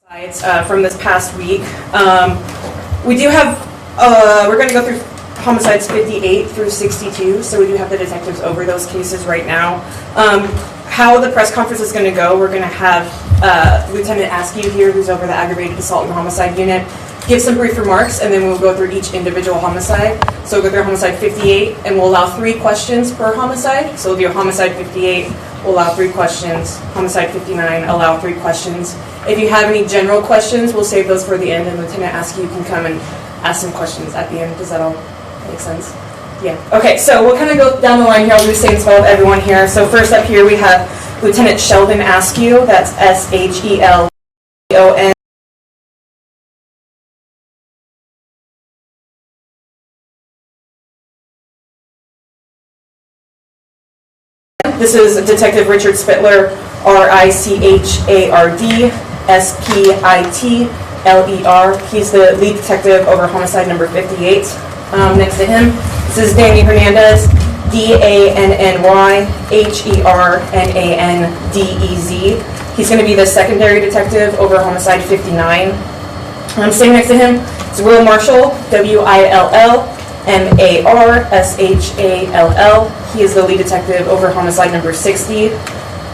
From this past week. We do have, we're going to go through homicides 58 through 62, so we do have the detectives over those cases right now. How the press conference is going to go, we're going to have Lieutenant Askew here, who's over the aggravated assault and homicide unit, give some brief remarks, and then we'll go through each individual homicide. So we'll go through homicide 58, and we'll allow 3 questions per homicide. So we'll do homicide 58, we'll allow 3 questions. Homicide 59, allow 3 questions. If you have any general questions, we'll save those for the end, and Lieutenant Askew can come and ask some questions at the end. Does that all make sense? Yeah. Okay, so we'll kind of go down the line here. I'll do the same spell with everyone here. So first up here we have Lieutenant Sheldon Askew. That's Shelton. This is Detective Richard Spittler, Richard Spitler. He's the lead detective over homicide number 58. Next to him, this is Danny Hernandez, DANNYHERNANDEZ. He's going to be the secondary detective over homicide 59. Sitting next to him is Will Marshall, WILLMARSHALL. He is the lead detective over homicide number 60.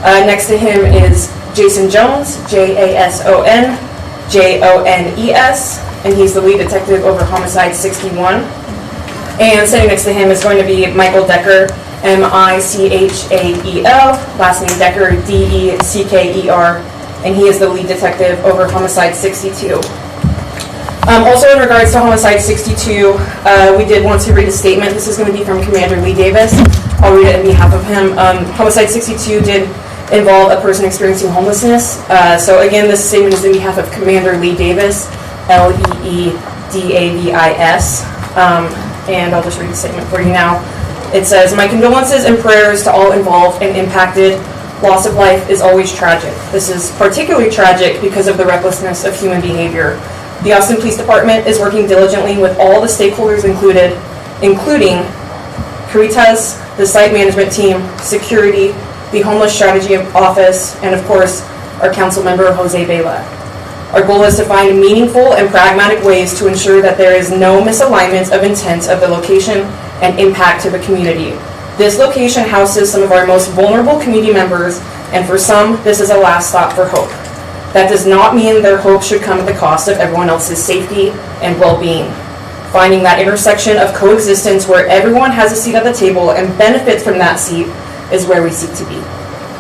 Next to him is Jason Jones, JASONJONES, and he's the lead detective over homicide 61. And sitting next to him is going to be Michael Decker, MICHAEL, last name Decker, DECKER, and he is the lead detective over homicide 62. Also in regards to homicide 62, we did want to read a statement. This is going to be from Commander Lee Davis. I'll read it on behalf of him. Homicide 62 did involve a person experiencing homelessness. So again, this statement is on behalf of Commander Lee Davis, LEEDAVIS. And I'll just read the statement for you now. It says, "My condolences and prayers to all involved and impacted. Loss of life is always tragic. This is particularly tragic because of the recklessness of human behavior. The Austin Police Department is working diligently with all the stakeholders including Caritas, the site management team, security, the Homeless Strategy Office, and of course, our council member, Jose Vela. Our goal is to find meaningful and pragmatic ways to ensure that there is no misalignment of intent of the location and impact to the community. This location houses some of our most vulnerable community members, and for some, this is a last stop for hope. That does not mean their hope should come at the cost of everyone else's safety and well-being. Finding that intersection of coexistence where everyone has a seat at the table and benefits from that seat is where we seek to be."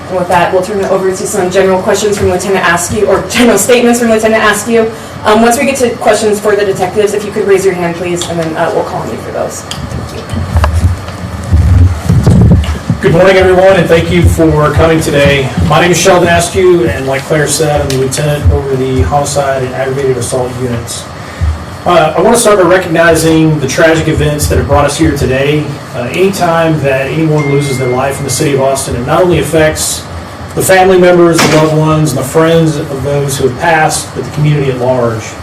And with that, we'll turn it over to some general questions from Lieutenant Askew, or general statements from Lieutenant Askew. Once we get to questions for the detectives, if you could raise your hand, please, and then we'll call on you for those. Thank you. Good morning, everyone, and thank you for coming today. My name is Sheldon Askew, and like Claire said, I'm the lieutenant over the homicide and aggravated assault units. I want to start by recognizing the tragic events that have brought us here today. Anytime that anyone loses their life in the city of Austin, it not only affects the family members, the loved ones, and the friends of those who have passed, but the community at large.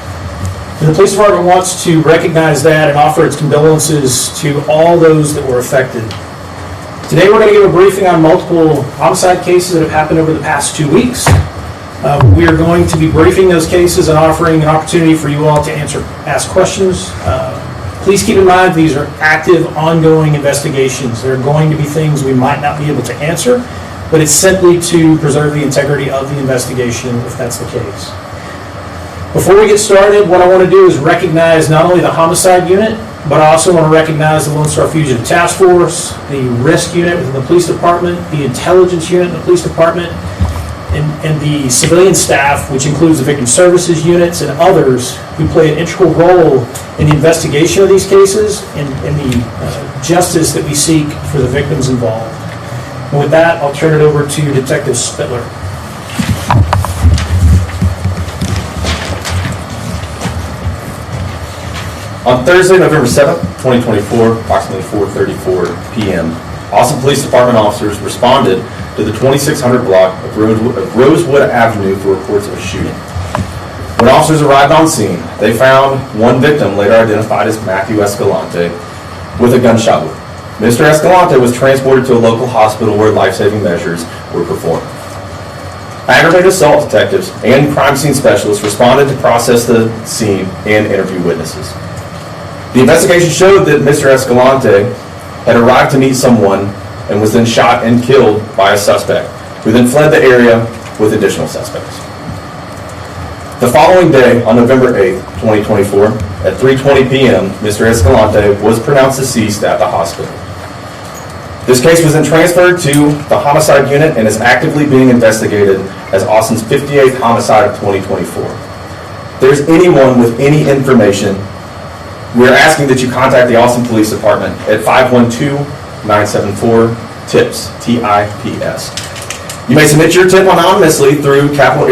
And the police department wants to recognize that and offer its condolences to all those that were affected. Today we're going to give a briefing on multiple homicide cases that have happened over the past 2 weeks. We are going to be briefing those cases and offering an opportunity for you all to ask questions. Please keep in mind these are active, ongoing investigations. There are going to be things we might not be able to answer, but it's simply to preserve the integrity of the investigation if that's the case. Before we get started, what I want to do is recognize not only the homicide unit, but I also want to recognize the Lone Star Fugitive Task Force, the risk unit within the police department, the intelligence unit in the police department, and the civilian staff, which includes the victim services units and others who play an integral role in the investigation of these cases and the justice that we seek for the victims involved. And with that, I'll turn it over to Detective Spittler. On Thursday, November 7th, 2024, approximately 4:34 p.m., Austin Police Department officers responded to the 2600 block of Rosewood Avenue for reports of a shooting. When officers arrived on scene, they found one victim, later identified as Matthew Escalante, with a gunshot wound. Mr. Escalante was transported to a local hospital where life-saving measures were performed. Aggravated assault detectives and crime scene specialists responded to process the scene and interview witnesses. The investigation showed that Mr. Escalante had arrived to meet someone and was then shot and killed by a suspect, who then fled the area with additional suspects. The following day, on November 8th, 2024, at 3:20 p.m., Mr. Escalante was pronounced deceased at the hospital. This case was then transferred to the Homicide Unit and is actively being investigated as Austin's 58th homicide of 2024. If there's anyone with any information, we are asking that you contact the Austin Police Department at 512-974-TIPS, TIPS. You may submit your tip anonymously through Capital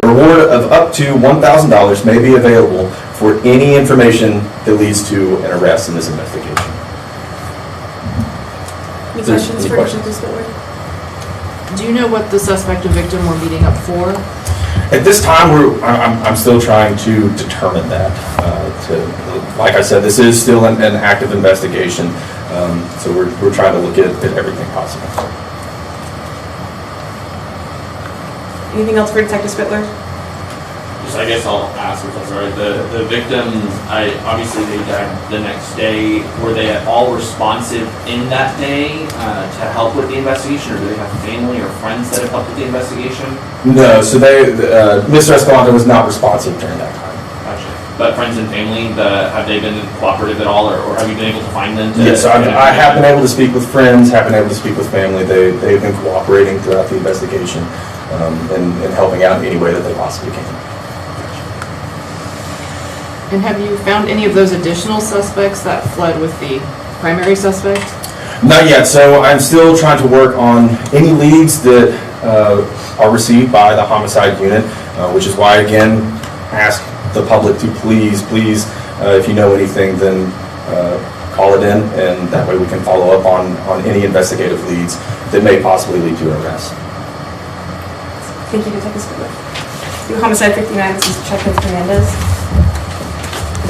A reward of up to $1,000 may be available for any information that leads to an arrest in this investigation. Any There's questions any for questions? Detective Spiller? Do you know what the suspect and victim were meeting up for? At this time, I'm still trying to determine that. Like I said, this is still an active investigation, so we're trying to look at everything possible. Anything else for Detective Spitler? Just, I guess I'll ask if that's all right. The victims, obviously they died the next day. Were they at all responsive in that day to help with the investigation, or do they have family or friends that have helped with the investigation? No, so Mr. Escalante was not responsive during that time. Gotcha. But friends and family, have they been cooperative at all, or have you been able to find them? Yes, I have been able to speak with friends, have been able to speak with family. They've been cooperating throughout the investigation and helping out in any way that they possibly can. And have you found any of those additional suspects that fled with the primary suspect? Not yet, so I'm still trying to work on any leads that are received by the Homicide Unit, which is why, again, ask the public to please, if you know anything, then call it in, and that way we can follow up on any investigative leads that may possibly lead to an arrest. Thank you, Detective Spitler. Homicide 59, this is Detective Fernandez.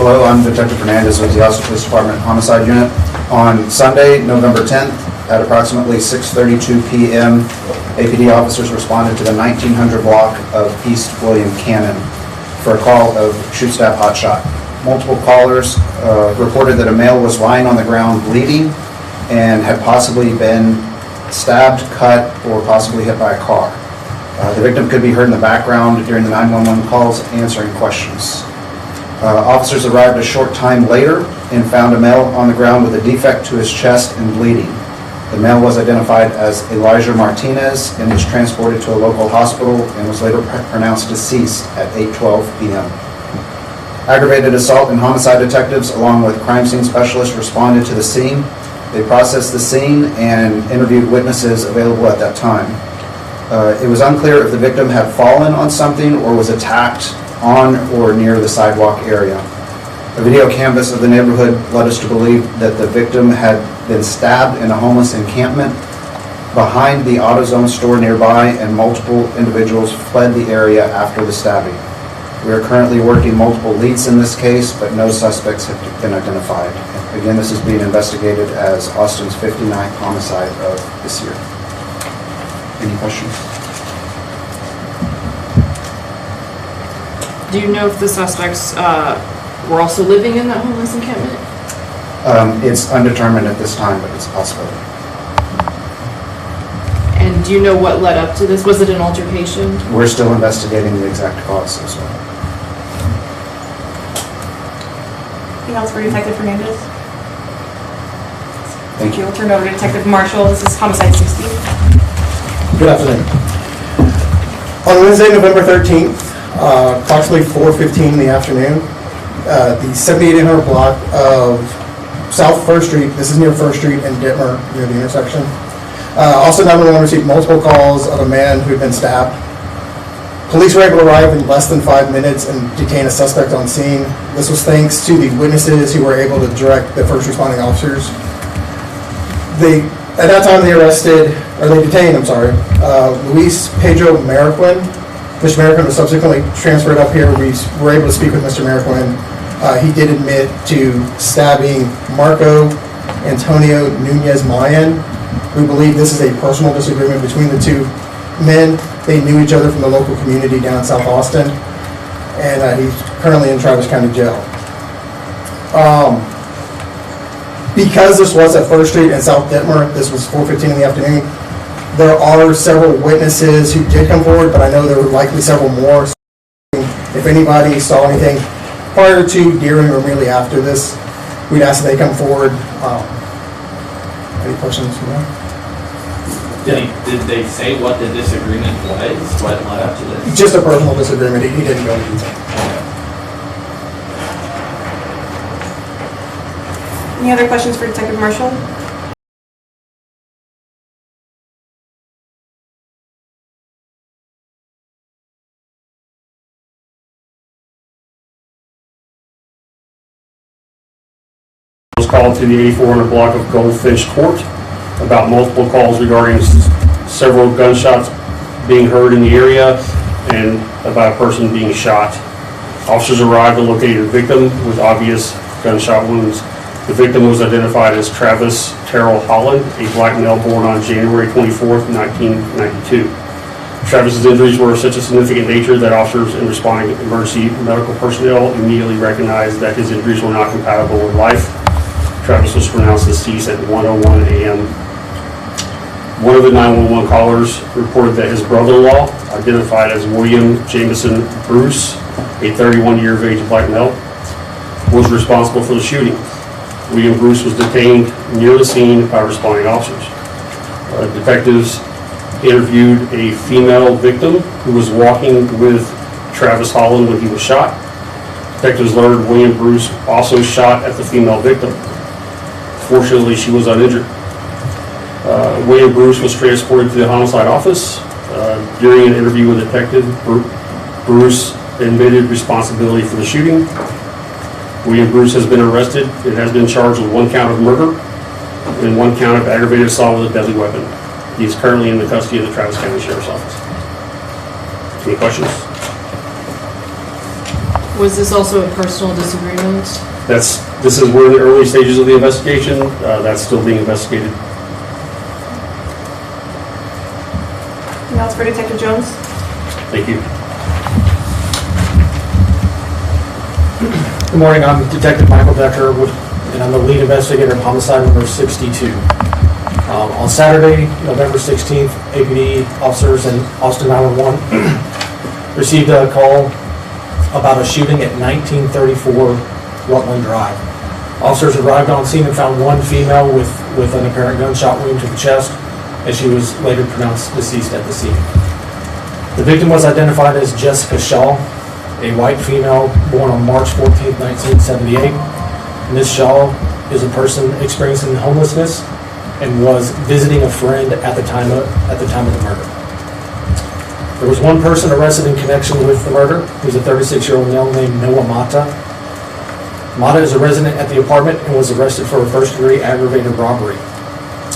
Hello, I'm Detective Fernandez with the Austin Police Department Homicide Unit. On Sunday, November 10th, at approximately 6:32 p.m., APD officers responded to the 1900 block of East William Cannon for a call of shoot-stab hot shot. Multiple callers reported that a male was lying on the ground bleeding and had possibly been stabbed, cut, or possibly hit by a car. The victim could be heard in the background during the 911 calls answering questions. Officers arrived a short time later and found a male on the ground with a defect to his chest and bleeding. The male was identified as Elijah Martinez and was transported to a local hospital and was later pronounced deceased at 8:12 p.m. Aggravated assault and homicide detectives along with crime scene specialists responded to the scene. They processed the scene and interviewed witnesses available at that time. It was unclear if the victim had fallen on something or was attacked on or near the sidewalk area. A video canvas of the neighborhood led us to believe that the victim had been stabbed in a homeless encampment behind the AutoZone store nearby, and multiple individuals fled the area after the stabbing. We are currently working multiple leads in this case, but no suspects have been identified. Again, this is being investigated as Austin's 59th homicide of this year. Any questions? Do you know if the suspects were also living in that homeless encampment? It's undetermined at this time, but it's a possibility. And do you know what led up to this? Was it an altercation? We're still investigating the exact cause as well. Anything else for Detective Fernandez? Thank you. We'll turn it over to Detective Marshall. This is Homicide 60. Good afternoon. On Wednesday, November 13th, approximately 4:15 in the afternoon, the 7800 block of South 1st Street, this is near 1st Street and Dittmer, near the intersection. Also, 911 received multiple calls of a man who had been stabbed. Police were able to arrive in less than 5 minutes and detain a suspect on scene. This was thanks to the witnesses who were able to direct the first responding officers. At that time, they detained, Luis Pedro Mariquin. Mr. Mariquin was subsequently transferred up here. We were able to speak with Mr. Mariquin. He did admit to stabbing Marco Antonio Nunez Mayan. We believe this is a personal disagreement between the two men. They knew each other from the local community down in South Austin, and he's currently in Travis County Jail. Because this was at First Street and South Detmer, this was 4:15 in the afternoon, there are several witnesses who did come forward, but I know there were likely several more. If anybody saw anything prior to, during, or immediately after this, we'd ask that they come forward. Any questions from them? Did they say what the disagreement was? What led up to this? Just a personal disagreement. He didn't go into detail. Any other questions for Detective Marshall? Was called to the 8400 block of Goldfinch Court about multiple calls regarding several gunshots being heard in the area and about a person being shot. Officers arrived and located the victim with obvious gunshot wounds. The victim was identified as Travis Terrell Holland, a black male born on January 24th, 1992. Travis's injuries were of such a significant nature that officers in responding to emergency medical personnel immediately recognized that his injuries were not compatible with life. Travis was pronounced deceased at 1:01 a.m. One of the 911 callers reported that his brother-in-law, identified as William Jameson Bruce, a 31-year-of-age black male, was responsible for the shooting. William Bruce was detained near the scene by responding officers. Detectives interviewed a female victim who was walking with Travis Holland when he was shot. Detectives learned William Bruce also shot at the female victim. Fortunately, she was uninjured. William Bruce was transported to the homicide office. During an interview with a detective, Bruce admitted responsibility for the shooting. William Bruce has been arrested and has been charged with 1 count of murder and 1 count of aggravated assault with a deadly weapon. He is currently in the custody of the Travis County Sheriff's Office. Any questions? Was this also a personal disagreement? This is, we're in the early stages of the investigation. That's still being investigated. Anything else for Detective Jones? Thank you. Good morning, I'm Detective Michael Decker, and I'm the lead investigator of homicide number 62. On Saturday, November 16th, APD officers in Austin 911 received a call about a shooting at 1934 Rutland Drive. Officers arrived on scene and found one female with an apparent gunshot wound to the chest, and she was later pronounced deceased at the scene. The victim was identified as Jessica Shaw, a white female born on March 14, 1978. Ms. Shaw is a person experiencing homelessness and was visiting a friend at the time of the murder. There was one person arrested in connection with the murder. He was a 36-year-old male named Noah Mata. Mata is a resident at the apartment and was arrested for a first-degree aggravated robbery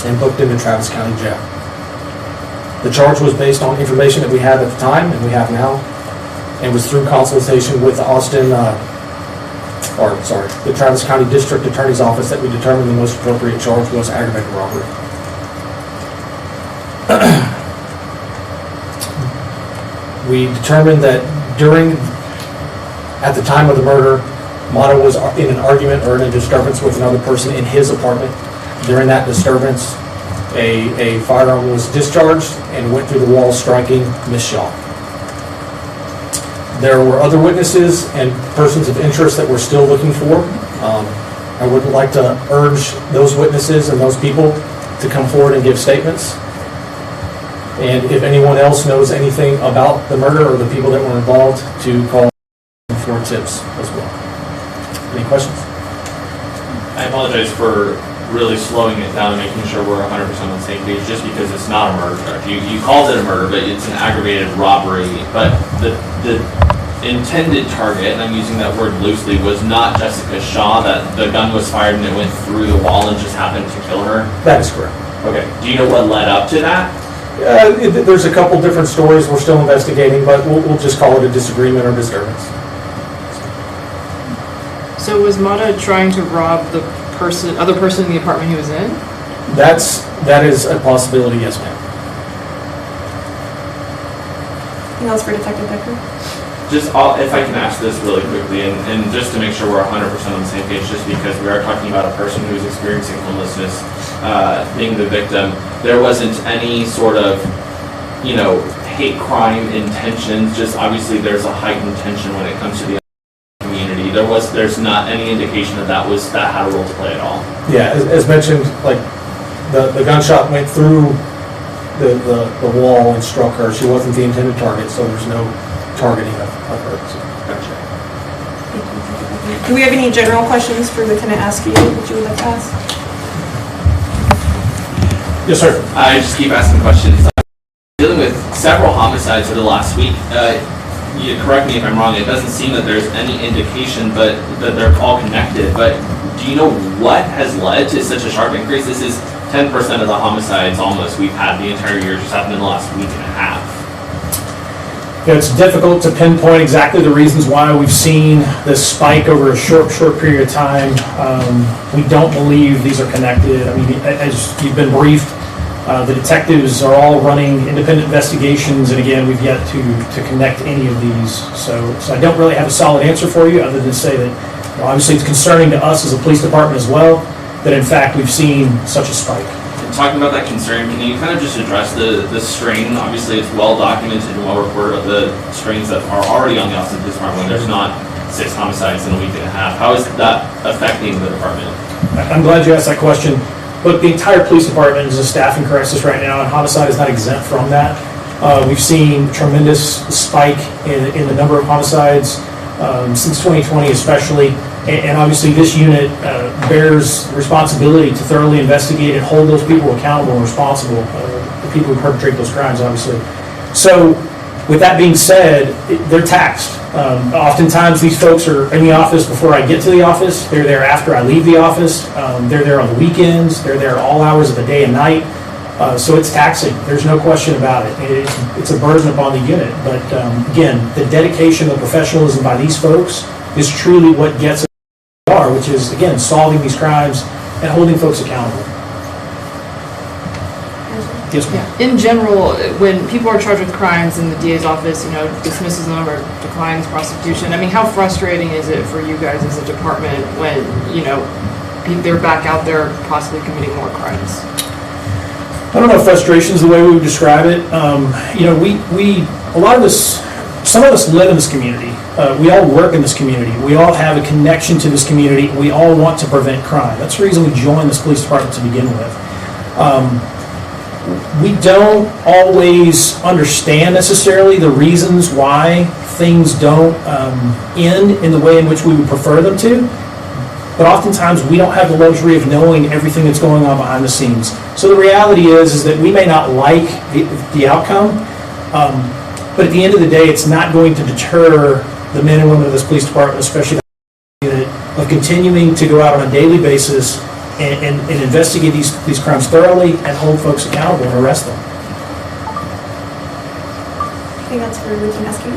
and booked into Travis County Jail. The charge was based on information that we had at the time and we have now, and was through consultation with the the Travis County District Attorney's Office that we determined the most appropriate charge was aggravated robbery. We determined that at the time of the murder, Mata was in an argument or in a disturbance with another person in his apartment. During that disturbance, a firearm was discharged and went through the wall, striking Ms. Shaw. There were other witnesses and persons of interest that we're still looking for. I would like to urge those witnesses and those people to come forward and give statements. And if anyone else knows anything about the murder or the people that were involved, to call for tips as well. Any questions? I apologize for really slowing it down and making sure we're 100% on the same page, just because it's not a murder charge. You called it a murder, but it's an aggravated robbery. But the intended target, and I'm using that word loosely, was not Jessica Shaw, that the gun was fired and it went through the wall and just happened to kill her? That is correct. Okay. Do you know what led up to that? There's a couple different stories we're still investigating, but we'll just call it a disagreement or disturbance. So was Mata trying to rob the other person in the apartment he was in? That is a possibility, yes, ma'am. Anything else for Detective Decker? If I can ask this really quickly, and just to make sure we're 100% on the same page, just because we are talking about a person who's experiencing homelessness, being the victim, there wasn't any sort of, hate crime intentions, just obviously there's a heightened tension when it comes to the community. There's not any indication that had a role to play at all. Yeah, as mentioned, like, the gunshot went through the wall and struck her. She wasn't the intended target, so there's no targeting of her. So. Gotcha. Do we have any general questions for Lieutenant Askew that you would like to ask? Yes, sir. I just keep asking questions. Dealing with several homicides over the last week, you correct me if I'm wrong, it doesn't seem that there's any indication but that they're all connected, but do you know what has led to such a sharp increase? This is 10% of the homicides almost we've had the entire year, just happened in the last week and a half. It's difficult to pinpoint exactly the reasons why we've seen this spike over a short period of time. We don't believe these are connected. I mean, as you've been briefed, the detectives are all running independent investigations, and again, we've yet to connect any of these. So I don't really have a solid answer for you, other than to say that obviously it's concerning to us as a police department as well, that in fact we've seen such a spike. And talking about that concern, can you kind of just address the strain? Obviously, it's well documented and well reported of the strains that are already on the Austin Police Department when there's not 6 homicides in a week and a half. How is that affecting the department? I'm glad you asked that question. Look, the entire police department is a staffing crisis right now, and homicide is not exempt from that. We've seen tremendous spike in the number of homicides since 2020 especially, and obviously this unit bears responsibility to thoroughly investigate and hold those people accountable and responsible, the people who perpetrate those crimes, obviously. So with that being said, they're taxed. Oftentimes these folks are in the office before I get to the office. They're there after I leave the office. They're there on the weekends. They're there all hours of the day and night. So it's taxing. There's no question about it. It's a burden upon the unit. But again, the dedication, the professionalism by these folks is truly what gets us where we are, which is, again, solving these crimes and holding folks accountable. Yes, ma'am. Yeah. In general, when people are charged with crimes and the DA's office, dismisses them or declines prosecution, I mean, how frustrating is it for you guys as a department when, they're back out there possibly committing more crimes? I don't know if frustration is the way we would describe it. Some of us live in this community. We all work in this community. We all have a connection to this community. We all want to prevent crime. That's the reason we joined this police department to begin with. We don't always understand necessarily the reasons why things don't end in the way in which we would prefer them to. But oftentimes we don't have the luxury of knowing everything that's going on behind the scenes. So the reality is that we may not like the outcome, but at the end of the day, it's not going to deter the men and women of this police department, especially the unit, of continuing to go out on a daily basis and investigate these crimes thoroughly and hold folks accountable and arrest them. I think that's for Lieutenant Askew.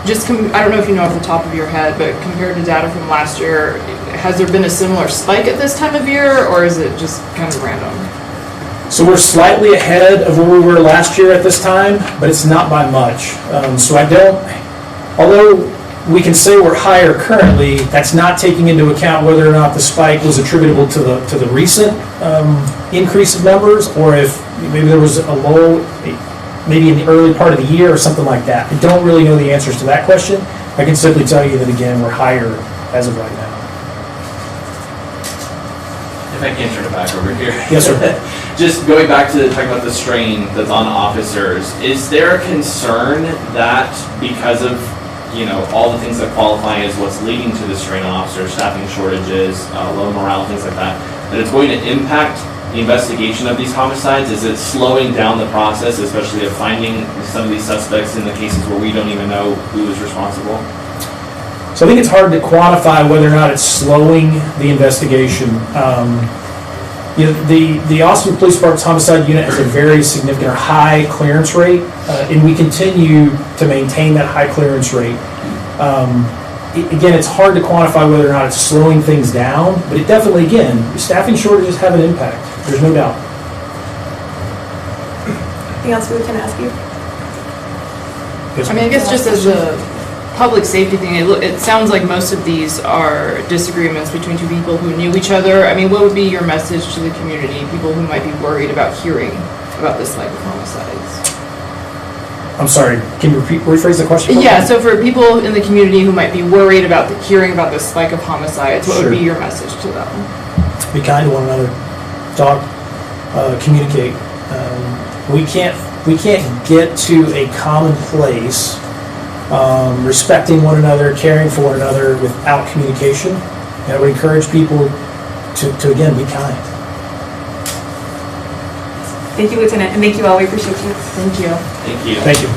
Yes, ma'am. I don't know if you know off the top of your head, but compared to data from last year, has there been a similar spike at this time of year, or is it just kind of random? So we're slightly ahead of where we were last year at this time, but it's not by much. Although we can say we're higher currently, that's not taking into account whether or not the spike was attributable to the recent increase of numbers, or if maybe there was a low, maybe in the early part of the year or something like that. I don't really know the answers to that question. I can simply tell you that, again, we're higher as of right now. If I can turn it back over here. Yes, sir. Just going back to talking about the strain that's on officers, is there a concern that because of all the things that qualify as what's leading to the strain on officers, staffing shortages, low morale, things like that it's going to impact the investigation of these homicides? Is it slowing down the process, especially of finding some of these suspects in the cases where we don't even know who is responsible? So I think it's hard to quantify whether or not it's slowing the investigation. The Austin Police Department's homicide unit has a very significant or high clearance rate, and we continue to maintain that high clearance rate. again, it's hard to quantify whether or not it's slowing things down, but it definitely, again, staffing shortages have an impact. There's no doubt. Anything else we can ask you? Yes, I mean, I guess just as a public safety thing, it sounds like most of these are disagreements between two people who knew each other. I mean, what would be your message to the community, people who might be worried about hearing about this type of homicides? I'm sorry, can you rephrase the question? Yeah, so for people in the community who might be worried about hearing about this spike of homicides, what would be your message to them? Be kind to one another, talk, communicate. We can't get to a common place, respecting one another, caring for one another without communication. And I would encourage people to again, be kind. Thank you, Lieutenant, and thank you all. We appreciate you. Thank you. Thank you. Thank you.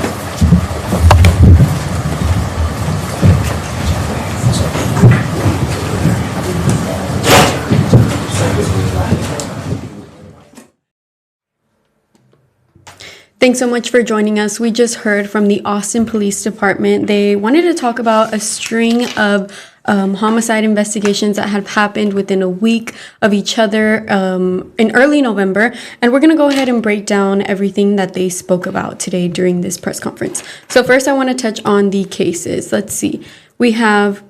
Thanks so much for joining us. We just heard from the Austin Police Department. They wanted to talk about a string of homicide investigations that have happened within a week of each other in early November. And we're going to go ahead and break down everything that they spoke about today during this press conference. So first, I want to touch on the cases. Let's see. We have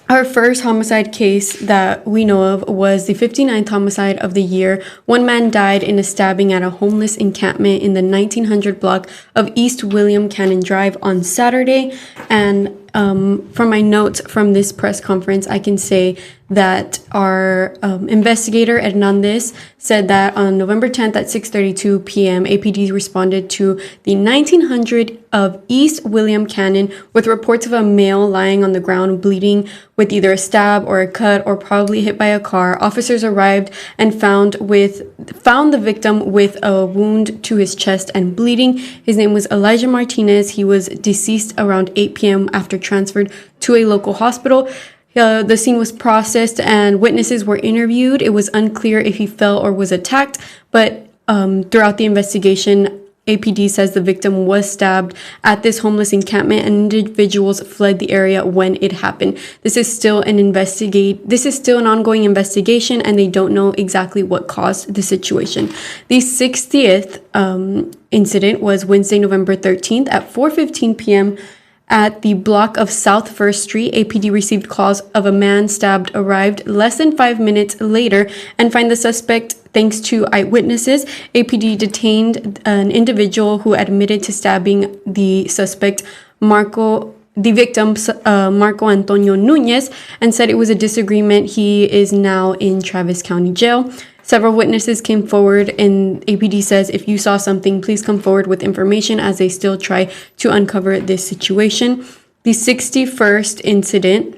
our first homicide case that we know of was the 59th homicide of the year. One man died in a stabbing at a homeless encampment in the 1900 block of East William Cannon Drive on Saturday. And from my notes from this press conference, I can say that our investigator Hernandez said that on November 10th at 6:32 p.m., APD responded to the 1900 of East William Cannon with reports of a male lying on the ground bleeding with either a stab or a cut or probably hit by a car. Officers arrived and found the victim with a wound to his chest and bleeding. His name was Elijah Martinez. He was deceased around 8 p.m. after transferred to a local hospital. The scene was processed and witnesses were interviewed. It was unclear if he fell or was attacked, but throughout the investigation, APD says the victim was stabbed at this homeless encampment and individuals fled the area when it happened. This is still an ongoing investigation and they don't know exactly what caused the situation. The 60th incident was Wednesday, November 13th at 4:15 p.m. At the block of South 1st Street. APD received calls of a man stabbed, arrived less than 5 minutes later, and find the suspect thanks to eyewitnesses. APD detained an individual who admitted to stabbing the suspect, Marco Antonio Nunez, and said it was a disagreement. He is now in Travis County Jail. Several witnesses came forward, and APD says if you saw something, please come forward with information as they still try to uncover this situation. The 61st incident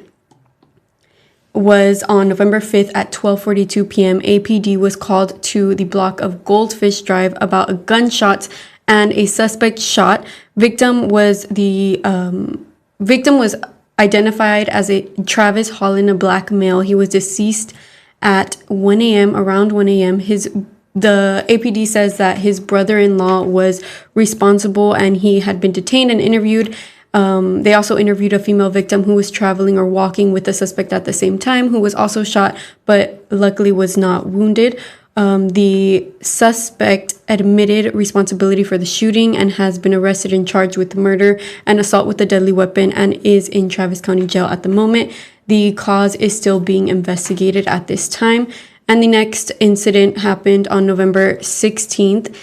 was on November 5th at 12:42 p.m. APD was called to the block of Goldfish Drive about a gunshot and a suspect shot. Victim was identified as a Travis Holland, a black male. He was deceased at 1 a.m., around 1 a.m. The APD says that his brother-in-law was responsible and he had been detained and interviewed. They also interviewed a female victim who was traveling or walking with the suspect at the same time, who was also shot, but luckily was not wounded. The suspect admitted responsibility for the shooting and has been arrested and charged with murder and assault with a deadly weapon and is in Travis County Jail at the moment. The cause is still being investigated at this time. And the next incident happened on November 16th.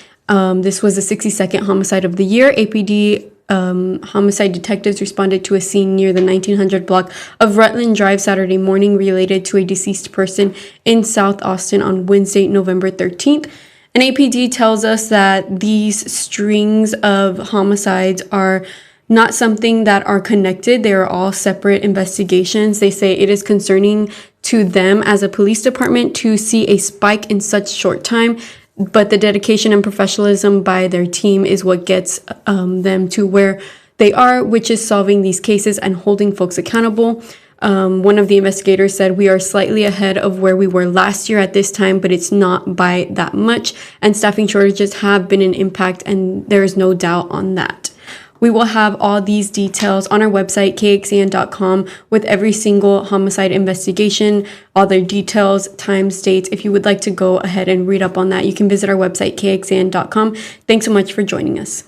This was the 62nd homicide of the year. APD homicide detectives responded to a scene near the 1900 block of Rutland Drive Saturday morning related to a deceased person in South Austin on Wednesday, November 13th. And APD tells us that these strings of homicides are not something that are connected. They are all separate investigations. They say it is concerning to them as a police department to see a spike in such short time, but the dedication and professionalism by their team is what gets them to where they are, which is solving these cases and holding folks accountable. One of the investigators said, we are slightly ahead of where we were last year at this time, but it's not by that much. And staffing shortages have been an impact, and there is no doubt on that. We will have all these details on our website, kxan.com, with every single homicide investigation, all their details, times, dates. If you would like to go ahead and read up on that, you can visit our website, kxan.com. Thanks so much for joining us.